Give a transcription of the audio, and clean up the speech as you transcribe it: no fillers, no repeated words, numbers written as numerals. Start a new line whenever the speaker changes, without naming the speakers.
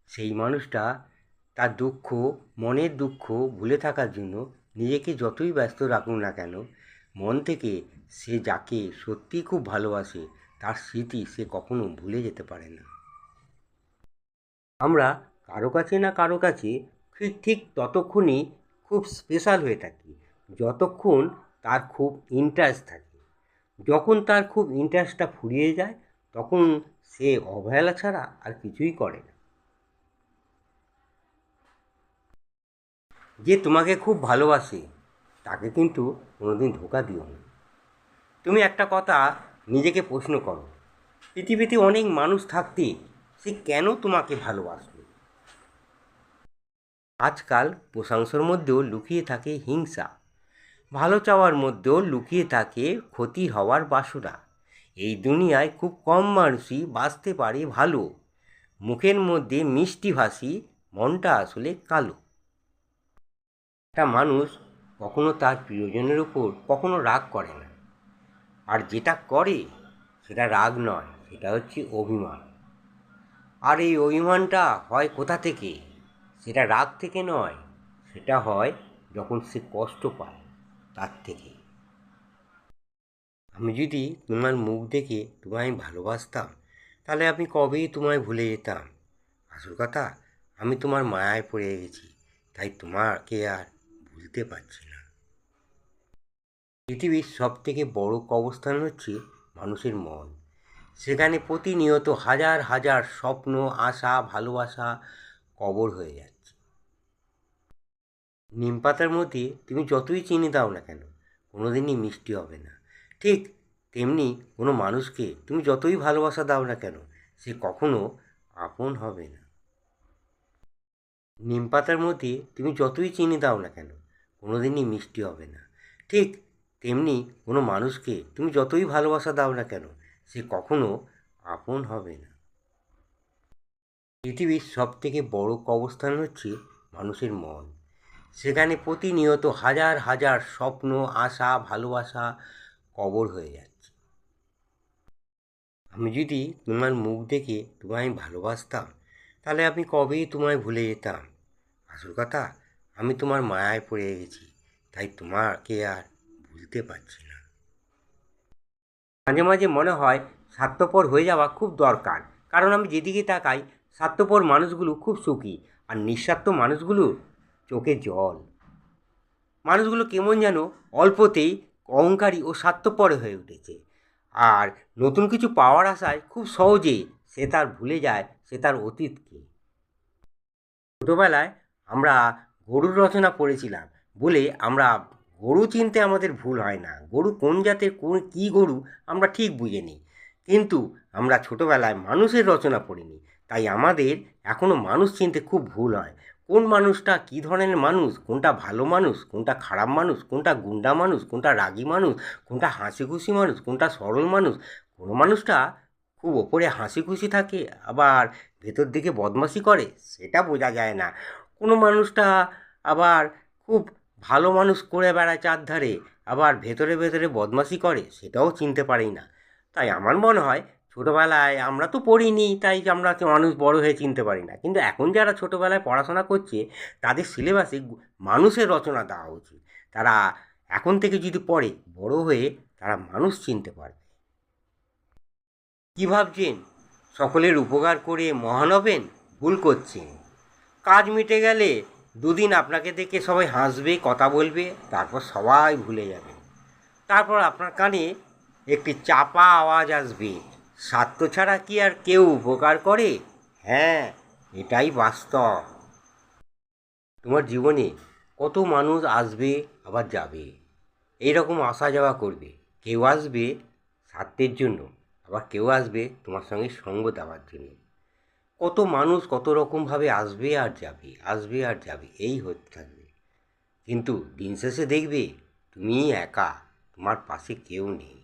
সেই মানুষটা তার দুঃখ, মনের দুঃখ ভুলে থাকার জন্য নিজেকে যতই ব্যস্ত রাখুক না কেন, মন থেকে সে যাকে সত্যিই খুব ভালোবাসে তার স্মৃতি সে কখনো ভুলে যেতে পারে না। আমরা কারো কাছে না কারো কাছে ঠিক ঠিক ততক্ষণই খুব স্পেশাল হয়ে থাকি যতক্ষণ তার খুব ইন্টারেস্ট থাকে। যখন তার খুব ইন্টারেস্টটা ফুরিয়ে যায় তখন সে অবহেলা ছাড়া আর কিছুই করে না। যে তোমাকে খুব ভালোবাসে তাকে কিন্তু কোনোদিন ধোঁকা দিও না। তুমি একটা কথা নিজেকে প্রশ্ন করো, পৃথিবীতে অনেক মানুষ থাকতে সে কেন তোমাকে ভালোবাসবে? আজকাল প্রশংসার মধ্যেও লুকিয়ে থাকে হিংসা, ভালো চাওয়ার মধ্যেও লুকিয়ে থাকে ক্ষতি হওয়ার বাসনা। এই দুনিয়ায় খুব কম মানুষই বাঁচতে পারে ভালো, মুখের মধ্যে মিষ্টি ভাসি, মনটা আসলে কালো। একটা মানুষ কখনো তার প্রিয়জনের উপর কখনো রাগ করে না, আর যেটা করে সেটা রাগ নয়, সেটা হচ্ছে অভিমান। আর এই অভিমানটা হয় কোথা থেকে? সেটা রাগ থেকে নয়, সেটা হয় যখন সে কষ্ট পায় তার থেকে। আমি যদি তোমার মুখ দেখে তোমায় ভালোবাসতাম তাহলে আমি কবেই তোমায় ভুলে যেতাম। আসল কথা, আমি তোমার মায়ায় পড়ে গেছি, তাই তোমাকে আর ভুলতে পারছি না। পৃথিবীর সবথেকে বড় কবরস্থান হচ্ছে মানুষের মন। সেখানে প্রতিনিয়ত হাজার হাজার স্বপ্ন, আশা, ভালোবাসা কবর হয়ে যাচ্ছে। নিম পাতার মধ্যে তুমি যতই চিনি দাও না কেন কোনোদিনই মিষ্টি হবে না। ঠিক তেমনি কোনো মানুষকে তুমি যতই ভালোবাসা দাও না কেন সে কখনো আপন হবে না। নিম পাতার মধ্যে তুমি যতই চিনি দাও না কেন কোনোদিনই মিষ্টি হবে না। ঠিক তেমনি কোনো মানুষকে তুমি যতই ভালোবাসা দাও না কেন সে কখনো আপন হবে না। পৃথিবীর সবথেকে বড় কবরস্থান হচ্ছে মানুষের মন। সেখানে প্রতিনিয়ত হাজার হাজার স্বপ্ন, আশা, ভালোবাসা কবর হয়ে যাচ্ছে। আমি যদি তোমার মুখ দেখে তোমায় ভালোবাসতাম তাহলে আমি কবেই তোমায় ভুলে যেতাম। আসল কথা, আমি তোমার মায়ায় পড়ে গেছি, তাই তোমাকে আর ভুলতে পারছি না। মাঝে মাঝে মনে হয় স্বার্থপর হয়ে যাওয়া খুব দরকার, কারণ আমি যেদিকে তাকাই স্বার্থপর মানুষগুলো খুব সুখী, আর নিঃস্বার্থ মানুষগুলো চোখে জল। মানুষগুলো কেমন যেন অল্পতেই অহংকারী ও স্বার্থপর হয়ে উঠেছে, আর নতুন কিছু পাওয়ার আশায় খুব সহজেই সে তার ভুলে যায় সে তার অতীতকে। ছোটোবেলায় আমরা গরুর রচনা পড়েছিলাম বলে আমরা গরু চিনতে আমাদের ভুল হয় না। গরু কোন জাতের, কোন কী গরু আমরা ঠিক বুঝে নিই, কিন্তু আমরা ছোটোবেলায় মানুষের রচনা পড়িনি, তাই আমাদের এখনও মানুষ চিনতে খুব ভুল হয়। কোন মানুষটা কী ধরনের মানুষ, কোনটা ভালো মানুষ, কোনটা খারাপ মানুষ, কোনটা গুন্ডা মানুষ, কোনটা রাগী মানুষ, কোনটা হাসি খুশি মানুষ, কোনটা সরল মানুষ। কোনো মানুষটা খুব ওপরে হাসি খুশি থাকে, আবার ভেতর দিকে বদমাশি করে, সেটা বোঝা যায় না। কোনো মানুষটা আবার খুব ভালো মানুষ করে বেড়ায় চারধারে, আবার ভেতরে ভেতরে বদমাশি করে, সেটাও চিনতে পারি না। তাই আমার মনে হয় ছোটোবেলায় আমরা তো পড়িনি, তাই আমরা মানুষ বড় হয়ে চিনতে পারি না, কিন্তু এখন যারা ছোটোবেলায় পড়াশোনা করছে তাদের সিলেবাসে মানুষের রচনা দেওয়া উচিত। তারা এখন থেকে যদি পড়ে, বড় হয়ে তারা মানুষ চিনতে পারবে। কী ভাবছেন সকলের উপকার করে মহান হবেন? ভুল করছেন। কাজ মিটে গেলে দুদিন আপনাকে দেখে সবাই হাসবে, কথা বলবে, তারপর সবাই ভুলে যাবে। তারপর আপনার কানে একটি চাপা আওয়াজ আসবে, স্বার্থ ছাড়া কি আর কেউ উপকার করে? হ্যাঁ, এটাই বাস্তব। তোমার জীবনে কত মানুষ আসবে আবার যাবে, এই রকম আসা যাওয়া করবে। কেউ আসবে স্বার্থের জন্য, আবার কেউ আসবে তোমার সঙ্গে সঙ্গ দেওয়ার জন্য। কত মানুষ কত রকমভাবে আসবে আর যাবে, আসবে আর যাবে, এই হতে থাকবে। কিন্তু দিন শেষে দেখবে তুমি একা, তোমার পাশে কেউ নেই।